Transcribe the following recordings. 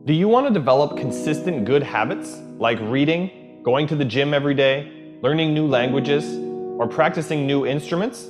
Do you want to develop consistent good habits like reading, going to the gym every day, learning new languages, or practicing new instruments?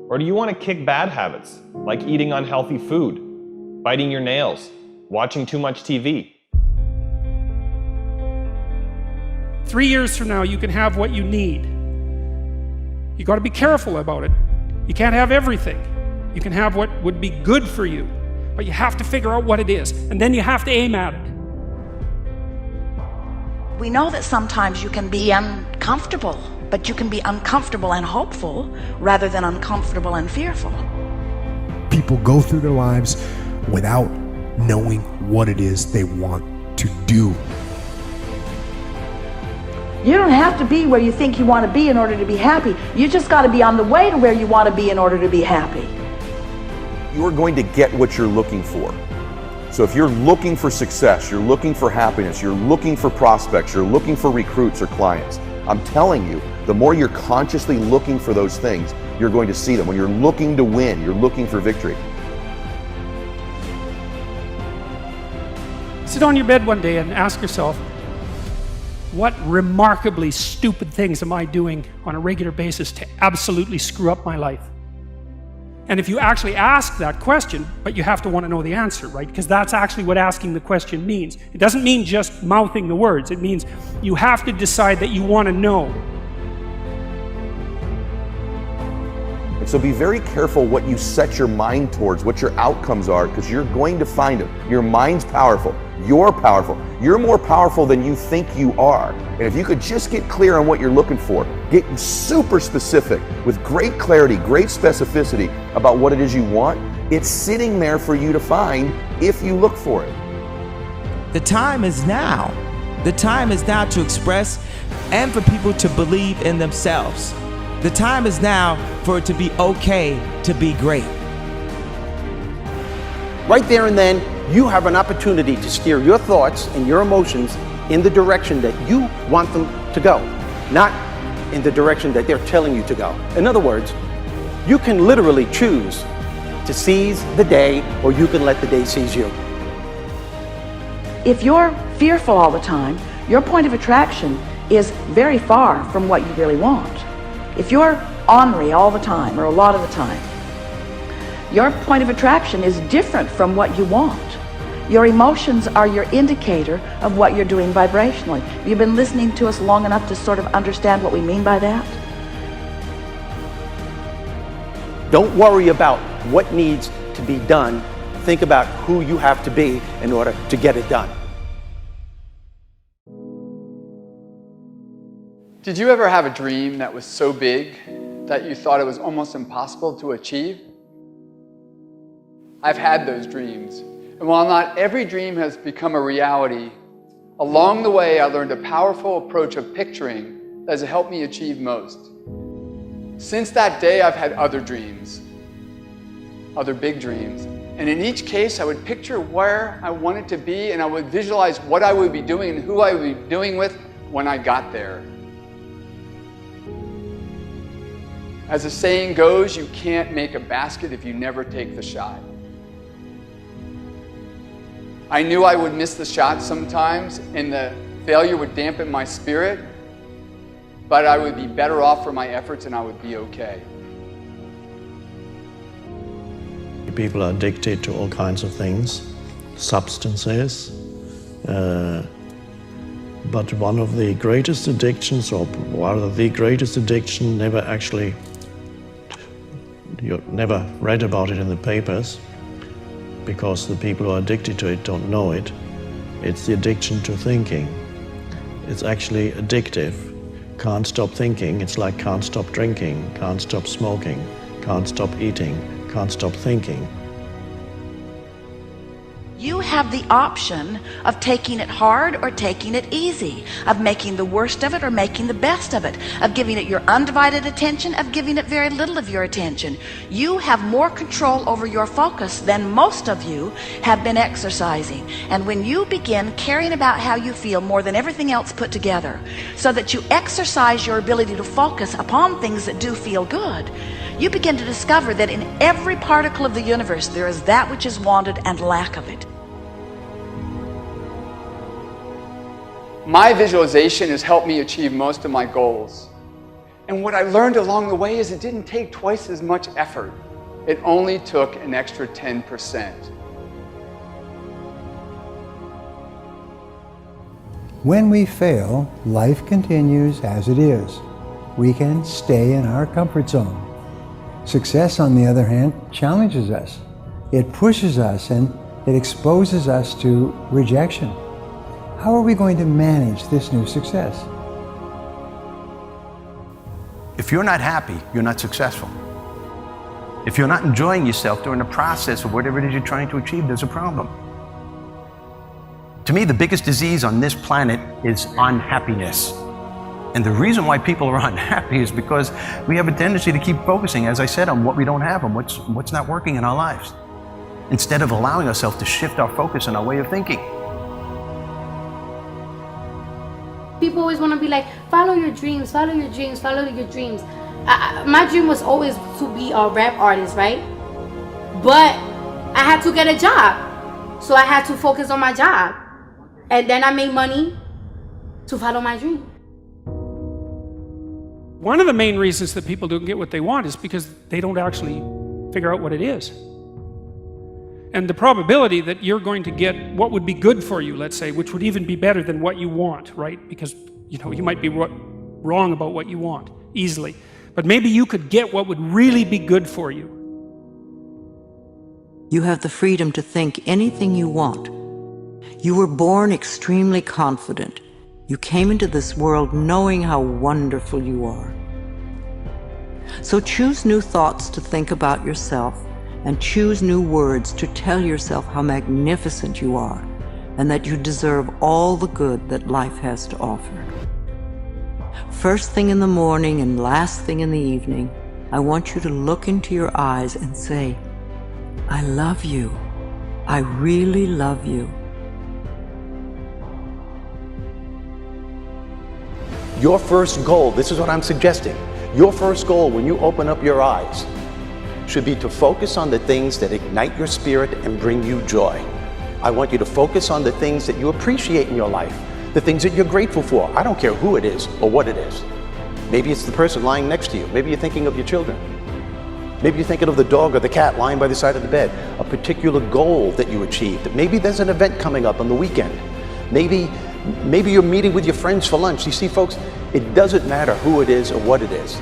Or do you want to kick bad habits like eating unhealthy food, biting your nails, watching too much TV? 3 years from now, you can have what you need. You got to be careful about it. You can't have everything. You can have what would be good for you, but you have to figure out what it is, and then you have to aim at it. We know that sometimes you can be uncomfortable, but you can be uncomfortable and hopeful rather than uncomfortable and fearful. People go through their lives without knowing what it is they want to do. You don't have to be where you think you want to be in order to be happy. You just got to be on the way to where you want to be in order to be happy. You're going to get what you're looking for. So if you're looking for success, you're looking for happiness, you're looking for prospects, you're looking for recruits or clients, I'm telling you, the more you're consciously looking for those things, you're going to see them. When you're looking to win, you're looking for victory. Sit on your bed one day and ask yourself, what remarkably stupid things am I doing on a regular basis to absolutely screw up my life? And if you actually ask that question, but you have to want to know the answer, right? Because that's actually what asking the question means. It doesn't mean just mouthing the words. It means you have to decide that you want to know. And so be very careful what you set your mind towards, what your outcomes are, because you're going to find them. Your mind's powerful. You're powerful. You're more powerful than you think you are. And if you could just get clear on what you're looking for, get super specific with great clarity, great specificity about what it is you want, it's sitting there for you to find if you look for it. The time is now. The time is now to express and for people to believe in themselves. The time is now for it to be okay to be great. Right there and then, you have an opportunity to steer your thoughts and your emotions in the direction that you want them to go, not in the direction that they're telling you to go. In other words, you can literally choose to seize the day, or you can let the day seize you. If you're fearful all the time, your point of attraction is very far from what you really want. If you're ornery all the time, or a lot of the time, your point of attraction is different from what you want. Your emotions are your indicator of what you're doing vibrationally. Have you been listening to us long enough to sort of understand what we mean by that? Don't worry about what needs to be done. Think about who you have to be in order to get it done. Did you ever have a dream that was so big that you thought it was almost impossible to achieve? I've had those dreams. And while not every dream has become a reality, along the way I learned a powerful approach of picturing that has helped me achieve most. Since that day, I've had other dreams, other big dreams. And in each case, I would picture where I wanted to be, and I would visualize what I would be doing and who I would be doing with when I got there. As the saying goes, you can't make a basket if you never take the shot. I knew I would miss the shot sometimes, and the failure would dampen my spirit, but I would be better off for my efforts and I would be okay. People are addicted to all kinds of things, substances, but one of the greatest addictions, or rather the greatest addiction, you never read about it in the papers, because the people who are addicted to it don't know it. It's the addiction to thinking. It's actually addictive. Can't stop thinking. It's like can't stop drinking, can't stop smoking, can't stop eating, can't stop thinking. You have the option of taking it hard or taking it easy, of making the worst of it or making the best of it, of giving it your undivided attention, of giving it very little of your attention. You have more control over your focus than most of you have been exercising. And when you begin caring about how you feel more than everything else put together, so that you exercise your ability to focus upon things that do feel good, you begin to discover that in every particle of the universe there is that which is wanted and lack of it. My visualization has helped me achieve most of my goals. And what I learned along the way is it didn't take twice as much effort. It only took an extra 10%. When we fail, life continues as it is. We can stay in our comfort zone. Success, on the other hand, challenges us. It pushes us and it exposes us to rejection. How are we going to manage this new success? If you're not happy, you're not successful. If you're not enjoying yourself during the process of whatever it is you're trying to achieve, there's a problem. To me, the biggest disease on this planet is unhappiness. And the reason why people are unhappy is because we have a tendency to keep focusing, as I said, on what we don't have and what's not working in our lives, instead of allowing ourselves to shift our focus and our way of thinking. People always want to be like, follow your dreams, follow your dreams, follow your dreams. My dream was always to be a rap artist, right? But I had to get a job. So I had to focus on my job. And then I made money to follow my dream. One of the main reasons that people don't get what they want is because they don't actually figure out what it is. And the probability that you're going to get what would be good for you, let's say, which would even be better than what you want, right? Because, you might be wrong about what you want easily. But maybe you could get what would really be good for you. You have the freedom to think anything you want. You were born extremely confident. You came into this world knowing how wonderful you are. So choose new thoughts to think about yourself, and choose new words to tell yourself how magnificent you are, and that you deserve all the good that life has to offer. First thing in the morning and last thing in the evening, I want you to look into your eyes and say, I love you. I really love you. Your first goal, this is what I'm suggesting, your first goal when you open up your eyes should be to focus on the things that ignite your spirit and bring you joy. I want you to focus on the things that you appreciate in your life, the things that you're grateful for. I don't care who it is or what it is. Maybe it's the person lying next to you. Maybe you're thinking of your children. Maybe you're thinking of the dog or the cat lying by the side of the bed, a particular goal that you achieved. Maybe there's an event coming up on the weekend. Maybe you're meeting with your friends for lunch. You see, folks, it doesn't matter who it is or what it is.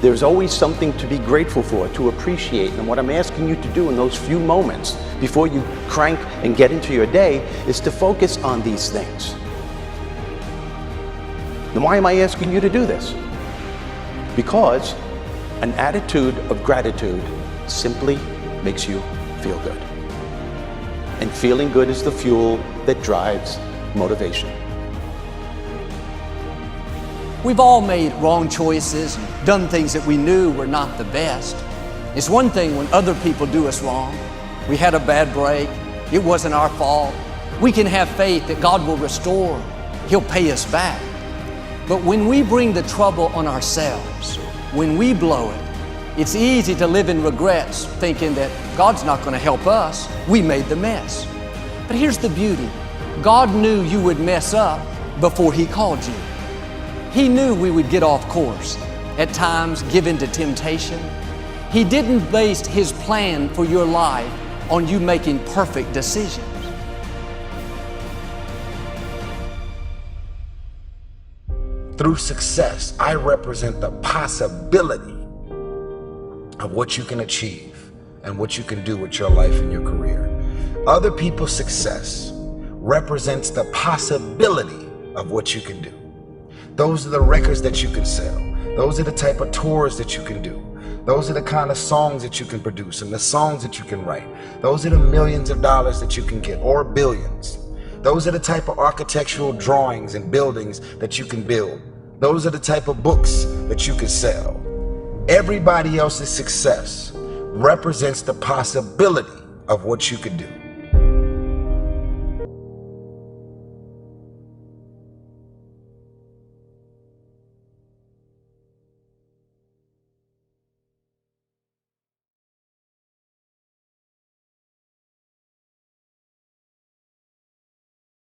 There's always something to be grateful for, to appreciate. And what I'm asking you to do in those few moments before you crank and get into your day is to focus on these things. Then why am I asking you to do this? Because an attitude of gratitude simply makes you feel good. And feeling good is the fuel that drives motivation. We've all made wrong choices and done things that we knew were not the best. It's one thing when other people do us wrong. We had a bad break. It wasn't our fault. We can have faith that God will restore. He'll pay us back. But when we bring the trouble on ourselves, when we blow it, it's easy to live in regrets, thinking that God's not going to help us. We made the mess. But here's the beauty. God knew you would mess up before He called you. He knew we would get off course, at times give in to temptation. He didn't base His plan for your life on you making perfect decisions. Through success, I represent the possibility of what you can achieve and what you can do with your life and your career. Other people's success represents the possibility of what you can do. Those are the records that you can sell. Those are the type of tours that you can do. Those are the kind of songs that you can produce and the songs that you can write. Those are the millions of dollars that you can get, or billions. Those are the type of architectural drawings and buildings that you can build. Those are the type of books that you can sell. Everybody else's success represents the possibility of what you could do.